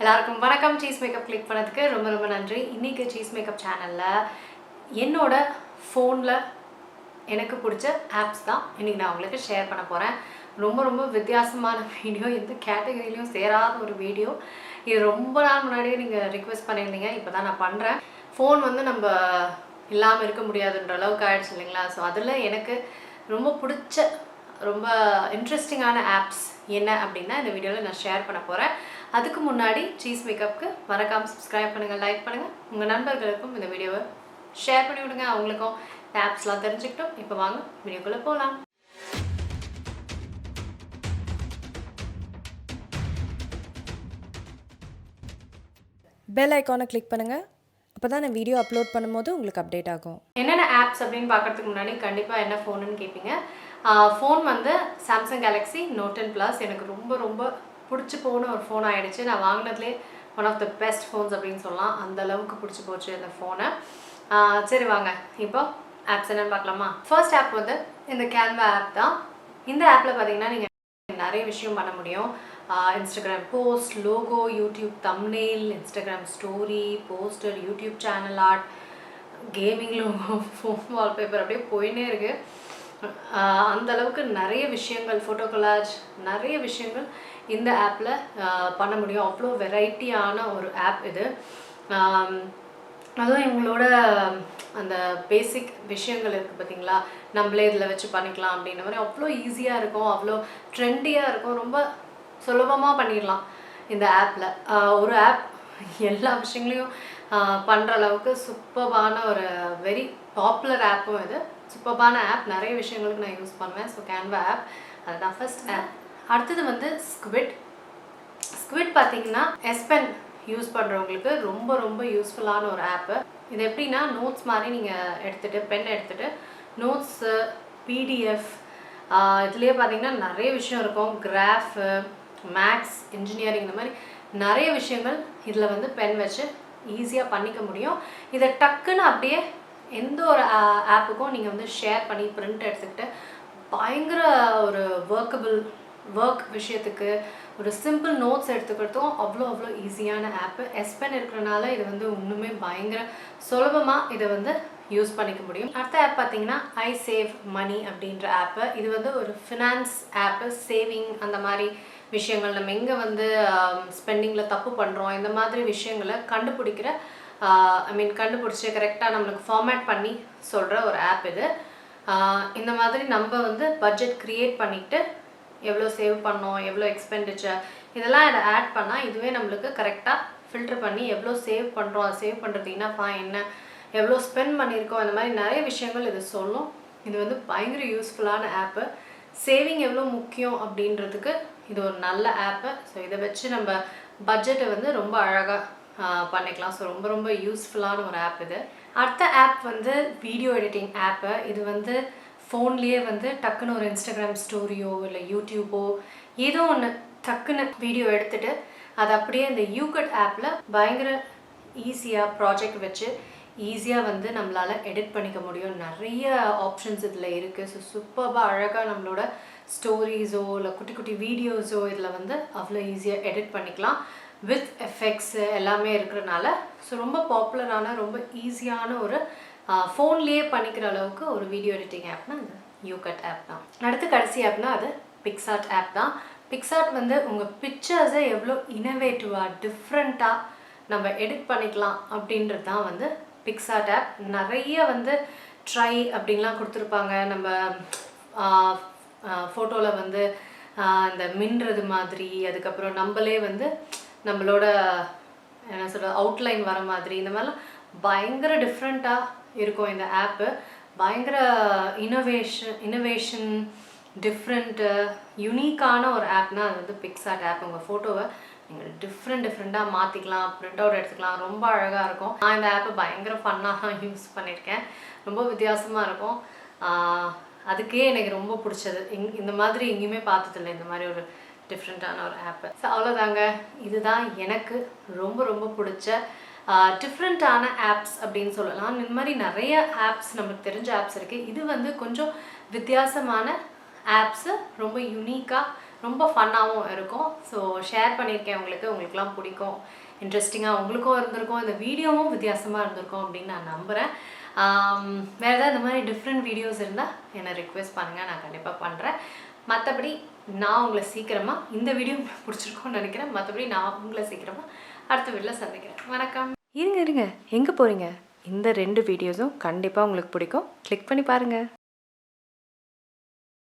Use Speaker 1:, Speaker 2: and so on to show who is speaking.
Speaker 1: எல்லாருக்கும் வணக்கம். Cheese makeup click பண்ணதுக்கு ரொம்ப ரொம்ப நன்றி. இன்றைக்கி சீஸ் மேக்கப் சேனலில் என்னோட ஃபோனில் எனக்கு பிடிச்ச ஆப்ஸ் தான் இன்றைக்கி நான் உங்களுக்கு ஷேர் பண்ண போகிறேன். ரொம்ப ரொம்ப வித்தியாசமான வீடியோ, எந்த கேட்டகரியிலையும் சேராத ஒரு வீடியோ. இது ரொம்ப நாள் முன்னாடியே நீங்கள் ரிக்வெஸ்ட் பண்ணியிருந்தீங்க, இப்போ தான் நான் பண்ணுறேன். ஃபோன் வந்து நம்ம இல்லாமல் இருக்க முடியாதுன்ற அளவுக்கு ஆகிடுச்சு இல்லைங்களா? ஸோ அதில் எனக்கு ரொம்ப பிடிச்ச ரொம்ப இன்ட்ரெஸ்டிங்கான ஆப்ஸ் என்ன அப்படின்னா இந்த வீடியோவில் நான் ஷேர் பண்ண போகிறேன். அதுக்கு முன்னாடி சீஸ் மேக்கப்புக்கு மறக்காமல் சப்ஸ்கிரைப் பண்ணுங்கள், லைக் பண்ணுங்கள், உங்கள் நண்பர்களுக்கும் இந்த வீடியோவை ஷேர் பண்ணி விடுங்க, அவங்களுக்கும் இந்த ஆப்ஸ்லாம் தெரிஞ்சுக்கிட்டோம். இப்போ வாங்க வீடியோக்குள்ளே போகலாம்.
Speaker 2: பெல் ஐக்கானை கிளிக் பண்ணுங்கள், அப்போ தான் நான் வீடியோ அப்லோட் பண்ணும்போது உங்களுக்கு அப்டேட் ஆகும்.
Speaker 1: என்னென்ன ஆப்ஸ் அப்படின்னு பார்க்குறதுக்கு முன்னாடி கண்டிப்பாக என்ன ஃபோனுன்னு கேட்பீங்க. ஃபோன் வந்து சாம்சங் கேலக்ஸி நோட் 10 ப்ளஸ். எனக்கு ரொம்ப ரொம்ப பிடிச்சி போன ஒரு ஃபோன் ஆகிடுச்சு. நான் வாங்கினதுலேயே one of the best phones அப்படின்னு சொல்லலாம். அந்த அளவுக்கு பிடிச்சி போச்சு அந்த ஃபோனை. சரி வாங்க இப்போ ஆப்ஸ் என்னென்னு பார்க்கலாமா. ஃபர்ஸ்ட் ஆப் வந்து இந்த கேன்வா ஆப் தான். இந்த ஆப்பில் பார்த்தீங்கன்னா நீங்கள் நிறைய விஷயம் பண்ண முடியும். Instagram post, logo, YouTube thumbnail, Instagram story, poster, YouTube channel art, gaming logo, phone wallpaper, அப்படியே போயின்னே இருக்குது. அந்தளவுக்கு நிறைய விஷயங்கள், ஃபோட்டோ கொலாஜ், நிறைய விஷயங்கள் இந்த ஆப்பில் பண்ண முடியும். அவ்வளோ வெரைட்டியான ஒரு ஆப் இது. அதுவும் எங்களோட அந்த பேசிக் விஷயங்கள் இருக்குது பார்த்திங்களா, நம்மளே இதில் வச்சு பண்ணிக்கலாம் அப்படின்ற மாதிரி அவ்வளோ ஈஸியாக இருக்கும், அவ்வளோ ட்ரெண்டியாக இருக்கும், ரொம்ப சுலபமாக பண்ணிடலாம் இந்த ஆப்பில். ஒரு ஆப் எல்லா விஷயங்களையும் பண்ணுற அளவுக்கு சூப்பர்பான ஒரு வெரி பாப்புலர் ஆப்பும் இது. சூப்பர்பான ஆப், நிறைய விஷயங்களுக்கு நான் யூஸ் பண்ணுவேன். ஸோ கேன்வா ஆப் அதுதான் ஃபர்ஸ்ட் ஆப். அடுத்தது வந்து ஸ்குவிட் பார்த்திங்கன்னா எஸ்பென் யூஸ் பண்ணுறவங்களுக்கு ரொம்ப ரொம்ப யூஸ்ஃபுல்லான ஒரு ஆப்பு. இது எப்படின்னா நோட்ஸ் மாதிரி நீங்கள் எடுத்துகிட்டு பென் எடுத்துகிட்டு நோட்ஸு, பிடிஎஃப், இதுலேயே பார்த்திங்கன்னா நிறைய விஷயம் இருக்கும். கிராஃபு, மேக்ஸ், இன்ஜினியரிங், இந்த மாதிரி நிறைய விஷயங்கள் இதில் வந்து பென் வச்சு ஈஸியாக பண்ணிக்க முடியும். இதை டக்குன்னு அப்படியே எந்த ஒரு ஆப்புக்கும் நீங்கள் வந்து ஷேர் பண்ணி பிரிண்ட் எடுத்துக்கிட்டு பயங்கர ஒரு ஒர்க் விஷயத்துக்கு, ஒரு சிம்பிள் நோட்ஸ் எடுத்துக்கிறதும் அவ்வளோ ஈஸியான ஆப்பு. எஸ்பென் இருக்கிறனால இது வந்து இன்னுமே பயங்கர சுலபமாக இதை வந்து யூஸ் பண்ணிக்க முடியும். அடுத்த ஆப் பார்த்தீங்கன்னா ஐ சேவ் மணி அப்படின்ற ஆப்பு. இது வந்து ஒரு ஃபினான்ஸ் ஆப்பு. சேவிங் அந்த மாதிரி விஷயங்கள், நம்ம எங்கே வந்து ஸ்பெண்டிங்கில் தப்பு பண்ணுறோம், இந்த மாதிரி விஷயங்களை கண்டுபிடிச்சி கரெக்டாக நம்மளுக்கு ஃபார்மேட் பண்ணி சொல்கிற ஒரு ஆப் இது. இந்த மாதிரி நம்ம வந்து பட்ஜெட் க்ரியேட் பண்ணிவிட்டு எவ்வளோ சேவ் பண்ணோம், எவ்வளோ எக்ஸ்பெண்டிச்சர், இதெல்லாம் இதை ஆட் பண்ணால் இதுவே நம்மளுக்கு கரெக்டாக ஃபில்டர் பண்ணி எவ்வளோ சேவ் பண்ணுறோம், அது சேவ் பண்ணுறது என்னப்பா, என்ன எவ்வளோ ஸ்பெண்ட் பண்ணியிருக்கோம், இந்த மாதிரி நிறைய விஷயங்கள் இது சொல்லும். இது வந்து பயங்கர யூஸ்ஃபுல்லான ஆப்பு. சேவிங் எவ்வளோ முக்கியம் அப்படின்றதுக்கு இது ஒரு நல்ல ஆப்பு. ஸோ இதை வச்சு நம்ம பட்ஜெட்டை வந்து ரொம்ப அழகாக பண்ணிக்கலாம். ஸோ ரொம்ப ரொம்ப யூஸ்ஃபுல்லான ஒரு ஆப் இது. அடுத்த ஆப் வந்து வீடியோ எடிட்டிங் ஆப்பு. இது வந்து ஃபோன்லேயே வந்து டக்குன்னு ஒரு இன்ஸ்டாகிராம் ஸ்டோரியோ இல்லை யூடியூப்போ ஏதோ ஒன்று டக்குன்னு வீடியோ எடுத்துகிட்டு அதை அப்படியே இந்த யூகட் ஆப்பில் பயங்கர ஈஸியாக ப்ராஜெக்ட் வச்சு ஈஸியாக வந்து நம்மளால் எடிட் பண்ணிக்க முடியும். நிறைய ஆப்ஷன்ஸ் இதில் இருக்குது. ஸோ சூப்பராக அழகாக நம்மளோட ஸ்டோரிஸோ இல்லை குட்டி குட்டி வீடியோஸோ இதில் வந்து அவ்வளோ ஈஸியாக எடிட் பண்ணிக்கலாம். வித் எஃபெக்ட்ஸு எல்லாமே இருக்கிறனால ஸோ ரொம்ப பாப்புலரான, ரொம்ப ஈஸியான ஒரு ஃபோன்லேயே பண்ணிக்கிற அளவுக்கு ஒரு வீடியோ எடிட்டிங் ஆப்னா அது யூகட் ஆப் தான். அடுத்து கடைசி ஆப்னா அது பிக்சார்ட் ஆப் தான். பிக்சார்ட் வந்து உங்கள் பிக்சர்ஸை எவ்வளோ இனோவேட்டிவாக டிஃப்ரெண்ட்டாக நம்ம எடிட் பண்ணிக்கலாம் அப்படின்றது தான் வந்து பிக்சார்ட் ஆப். நிறைய வந்து ட்ரை அப்படின்லாம் கொடுத்துருப்பாங்க. நம்ம ஃபோட்டோவில் வந்து இந்த மின்றது மாதிரி, அதுக்கப்புறம் நம்மளே வந்து நம்மளோட என்ன சொல்கிறது அவுட்லைன் வர மாதிரி, இந்த மாதிரிலாம் பயங்கர டிஃப்ரெண்ட்டாக இருக்கும் இந்த ஆப்பு. பயங்கர இனோவேஷன் டிஃப்ரெண்ட்டு யூனிக்கான ஒரு ஆப்னால் அது வந்து பிக்சார்ட் ஆப். உங்கள் ஃபோட்டோவை நீங்கள் டிஃப்ரெண்ட்டாக மாற்றிக்கலாம், ப்ரிண்ட் அவுட் எடுத்துக்கலாம், ரொம்ப அழகாக இருக்கும். நான் இந்த ஆப்பை பயங்கர ஃபன்னாக யூஸ் பண்ணியிருக்கேன். ரொம்ப வித்தியாசமாக இருக்கும். அதுக்கே எனக்கு ரொம்ப பிடிச்சது. இந்த மாதிரி எங்கேயுமே பார்த்ததில்லை இந்த மாதிரி ஒரு டிஃப்ரெண்ட்டான ஒரு ஆப்பு. ஸோ அவ்வளோதாங்க, இதுதான் எனக்கு ரொம்ப ரொம்ப பிடிச்ச டிஃப்ரெண்ட்டான ஆப்ஸ் அப்படின்னு சொல்லலாம். இந்த மாதிரி நிறைய ஆப்ஸ் நமக்கு தெரிஞ்ச ஆப்ஸ் இருக்குது. இது வந்து கொஞ்சம் வித்தியாசமான ஆப்ஸு, ரொம்ப யூனிக்காக ரொம்ப ஃபன்னாகவும் இருக்கும். ஸோ ஷேர் பண்ணியிருக்கேன் உங்களுக்குலாம் பிடிக்கும், இன்ட்ரெஸ்டிங்காக உங்களுக்கும் இருந்திருக்கும், இந்த வீடியோவும் வித்தியாசமாக இருந்திருக்கும் அப்படின்னு நான் நம்புகிறேன். வேறு ஏதாவது இந்த மாதிரி டிஃப்ரெண்ட் வீடியோஸ் இருந்தால் என்னை ரிக்வெஸ்ட் பண்ணுங்கள், நான் கண்டிப்பாக பண்ணுறேன். மற்றபடி நான் உங்களை சீக்கிரமாக இந்த வீடியோ உங்களுக்கு பிடிச்சிருக்கோன்னு நினைக்கிறேன். மற்றபடி நான் உங்களை சீக்கிரமாக அடுத்த வீடியோவில் சந்திக்கிறேன். வணக்கம். இருங்க எங்கே போகிறீங்க? இந்த 2 வீடியோஸும் கண்டிப்பாக உங்களுக்கு பிடிக்கும். கிளிக் பண்ணி பாருங்கள்.